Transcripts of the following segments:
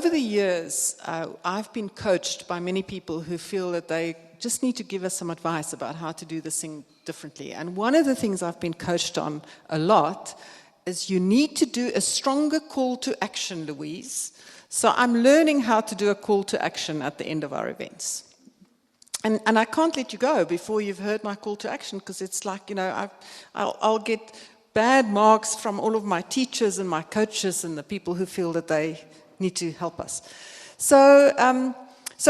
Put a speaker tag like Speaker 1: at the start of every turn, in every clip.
Speaker 1: over the years, I've been coached by many people who feel that they just need to give us some advice about how to do this thing differently. And one of the things I've been coached on a lot is you need to do a stronger call to action, Louise. So I'm learning how to do a call to action at the end of our events. And I can't let you go before you've heard my call to action, because it's like, I'll get bad marks from all of my teachers and my coaches and the people who feel that they need to help us. So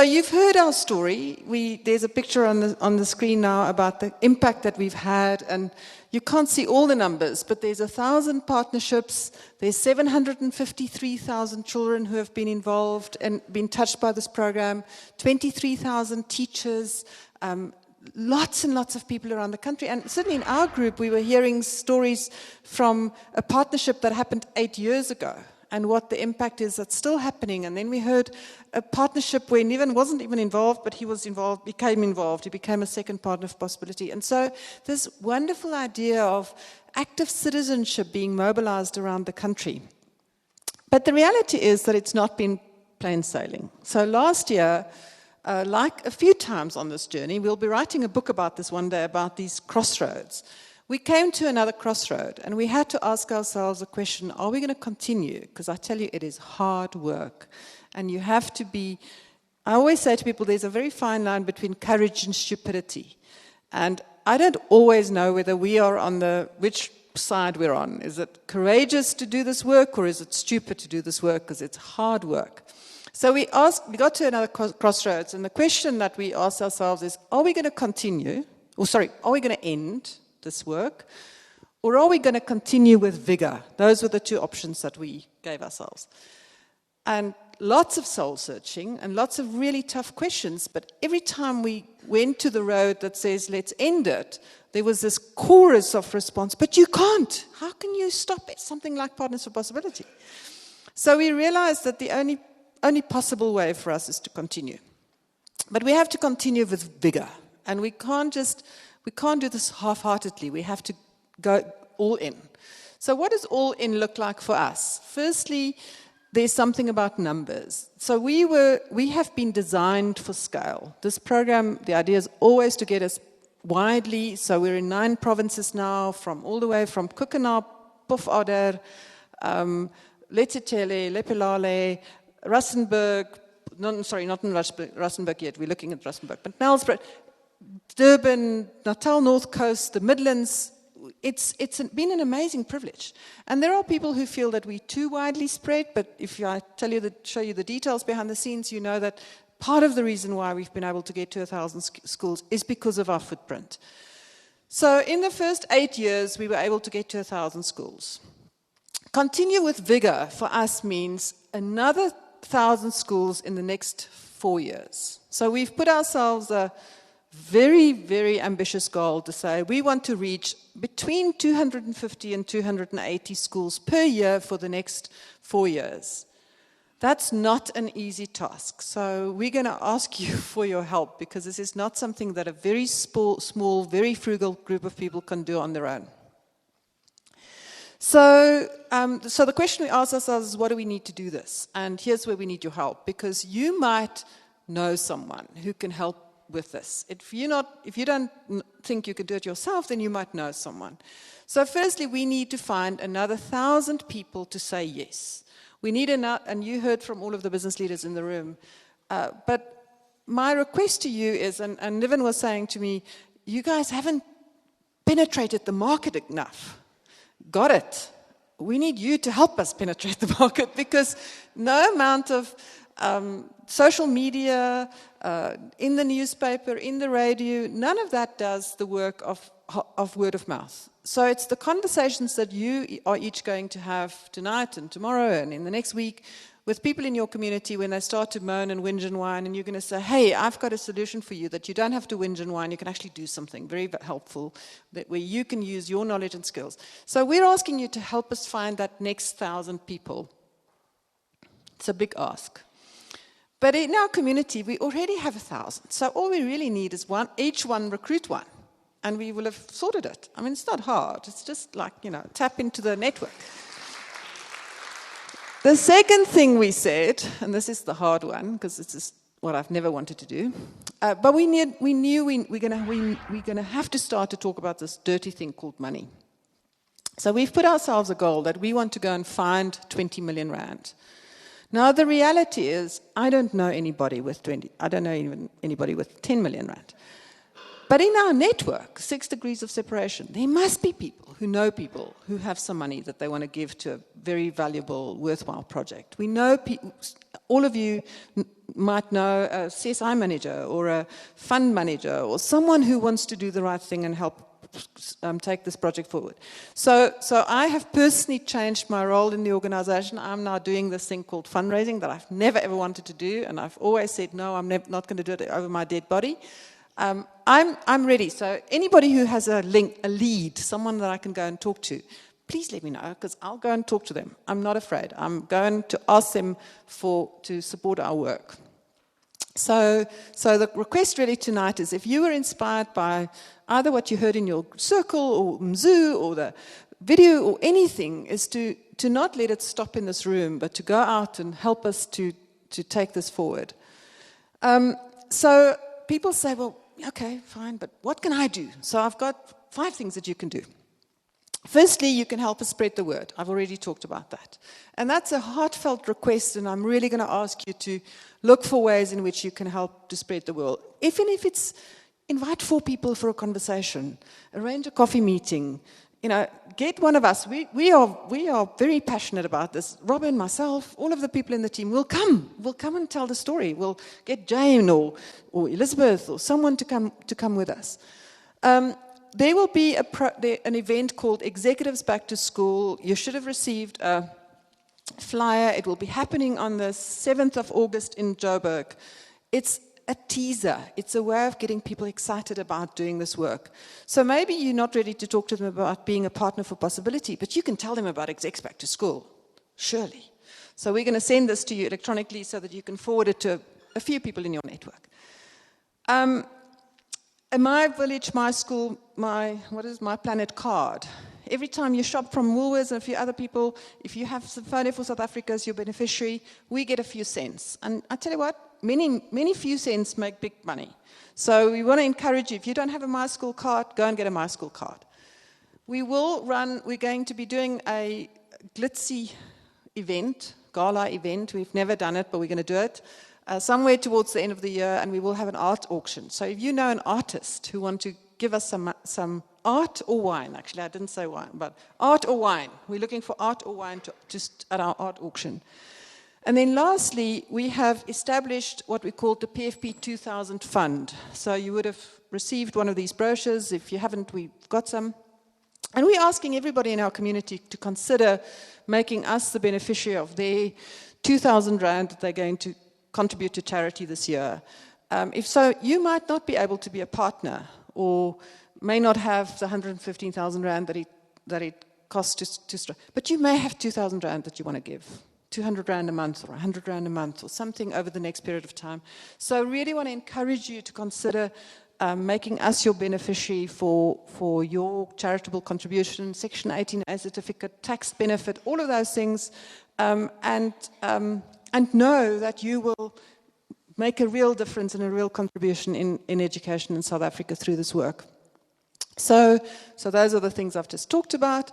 Speaker 1: you've heard our story. There's a picture on the screen now about the impact that we've had, and you can't see all the numbers, but there's 1,000 partnerships. There's 753,000 children who have been involved and been touched by this program, 23,000 teachers, lots and lots of people around the country. And certainly in our group, we were hearing stories from a partnership that happened 8 years ago, and what the impact is that's still happening. And then we heard a partnership where Niven wasn't even involved, but he was involved, became involved. He became a second partner of possibility. And so this wonderful idea of active citizenship being mobilized around the country. But the reality is that it's not been plain sailing. So last year, like a few times on this journey, we'll be writing a book about this one day, about these crossroads. We came to another crossroad, and we had to ask ourselves a question: are we going to continue? Because I tell you, it is hard work. And you have to be, I always say to people, there's a very fine line between courage and stupidity. And I don't always know whether we are on which side we're on. Is it courageous to do this work, or is it stupid to do this work? Because it's hard work. So we got to another crossroads, and the question that we asked ourselves is, are we going to continue, are we going to end this work, or are we going to continue with vigor? Those were the two options that we gave ourselves. And lots of soul searching and lots of really tough questions, but every time we went to the road that says, let's end it, there was this chorus of response, but you can't. How can you stop it? Something like Partners for Possibility. So we realized that the only possible way for us is to continue. But we have to continue with vigor, and we can't do this half-heartedly. We have to go all in. So what does all in look like for us? Firstly, there's something about numbers. So we have been designed for scale. This program, the idea is always to get us widely. So we're in 9 provinces now, all the way from Kukenaap, Pofadder, Letsitele, Lepelale, Rustenburg, not in Rustenburg yet, we're looking at Rustenburg, but Nelspruit, Durban, Natal North Coast, the Midlands. It's been an amazing privilege. And there are people who feel that we're too widely spread, but if I show you the details behind the scenes, you know that part of the reason why we've been able to get to 1,000 schools is because of our footprint. So in the first 8 years, we were able to get to 1,000 schools. Continue with vigor for us means another 1,000 schools in the next 4 years. So we've put ourselves a very, very ambitious goal to say we want to reach between 250 and 280 schools per year for the next 4 years. That's not an easy task. So we're going to ask you for your help, because this is not something that a very small, very frugal group of people can do on their own. So the question we ask ourselves is, what do we need to do this? And here's where we need your help, because you might know someone who can help with this. If you don't think you can do it yourself, then you might know someone. So firstly, we need to find another 1,000 people to say yes. We need and you heard from all of the business leaders in the room, but my request to you is, and Niven was saying to me, you guys haven't penetrated the market enough. Got it. We need you to help us penetrate the market, because no amount of social media, in the newspaper, in the radio, none of that does the work of word of mouth. So it's the conversations that you are each going to have tonight and tomorrow and in the next week with people in your community when they start to moan and whinge and whine, and you're going to say, hey, I've got a solution for you that you don't have to whinge and whine, you can actually do something very helpful where you can use your knowledge and skills. So we're asking you to help us find that next 1,000 people. It's a big ask. But in our community, we already have 1,000. So all we really need is each one recruit one. And we will have sorted it. I mean, it's not hard. It's just like, tap into the network. The second thing we said, and this is the hard one, because this is what I've never wanted to do, but we knew we're going to have to start to talk about this dirty thing called money. So we've put ourselves a goal that we want to go and find 20 million rand. Now the reality is, I don't know anybody with 20. I don't know even anybody with 10 million rand. But in our network, 6 degrees of separation, there must be people who have some money that they want to give to a very valuable, worthwhile project. We know all of you might know a CSI manager or a fund manager or someone who wants to do the right thing and help take this project forward. So I have personally changed my role in the organization. I'm now doing this thing called fundraising that I've never ever wanted to do, and I've always said, no, I'm not going to do it over my dead body. I'm ready. So anybody who has a lead, someone that I can go and talk to, please let me know, because I'll go and talk to them. I'm not afraid. I'm going to ask them to support our work. So the request really tonight is, if you were inspired by either what you heard in your circle or Mzu or the video or anything, is to not let it stop in this room, but to go out and help us to take this forward. So people say, well, okay, fine, but what can I do? So I've got 5 things that you can do. Firstly, you can help us spread the word. I've already talked about that. And that's a heartfelt request, and I'm really going to ask you to look for ways in which you can help to spread the word. Even if it's invite 4 people for a conversation, arrange a coffee meeting, get one of us. We are very passionate about this. Robin, myself, all of the people in the team will come. We'll come and tell the story. We'll get Jane or Elizabeth or someone to come with us. There will be an event called Executives Back to School. You should have received a flyer. It will be happening on the 7th of August in Joburg. It's a teaser. It's a way of getting people excited about doing this work. So maybe you're not ready to talk to them about being a partner for possibility, but you can tell them about Execs Back to School, surely. So we're going to send this to you electronically so that you can forward it to a few people in your network. In my village, my school, my Planet card. Every time you shop from Woolworths and a few other people, if you have Symphony for South Africa as your beneficiary, we get a few cents. And I tell you what, many few cents make big money. So we want to encourage you, if you don't have a My School card, go and get a My School card. We're going to be doing a glitzy event, gala event. We've never done it, but we're going to do it. Somewhere towards the end of the year, and we will have an art auction. So if you know an artist who want to give us some art or wine, actually I didn't say wine, but art or wine. We're looking for art or wine just at our art auction. And then lastly, we have established what we call the PfP 2000 Fund. So you would have received one of these brochures. If you haven't, we've got some. And we're asking everybody in our community to consider making us the beneficiary of their 2,000 rand that they're going to contribute to charity this year. If so, you might not be able to be a partner, or may not have the 115,000 rand that it costs to but you may have 2,000 rand that you want to give, 200 rand a month or 100 rand a month or something over the next period of time. So I really want to encourage you to consider making us your beneficiary for your charitable contribution, Section 18A certificate, tax benefit, all of those things, and know that you will make a real difference and a real contribution in education in South Africa through this work. So those are the things I've just talked about.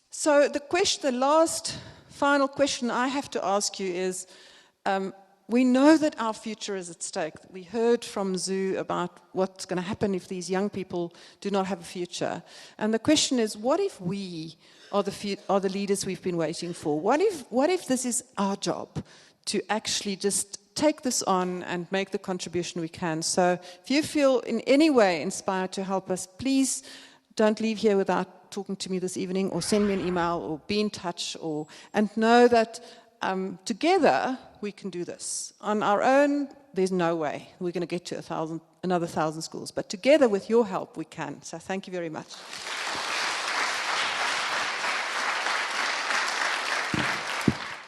Speaker 1: So the last final question I have to ask you is, we know that our future is at stake. We heard from Mzu about what's going to happen if these young people do not have a future. And the question is, what if we are the leaders we've been waiting for? What if this is our job to actually just take this on and make the contribution we can? So if you feel in any way inspired to help us, please don't leave here without talking to me this evening, or send me an email, or be in touch, and know that together we can do this. On our own, there's no way we're going to get to another 1,000 schools. But together with your help, we can. So thank you very much.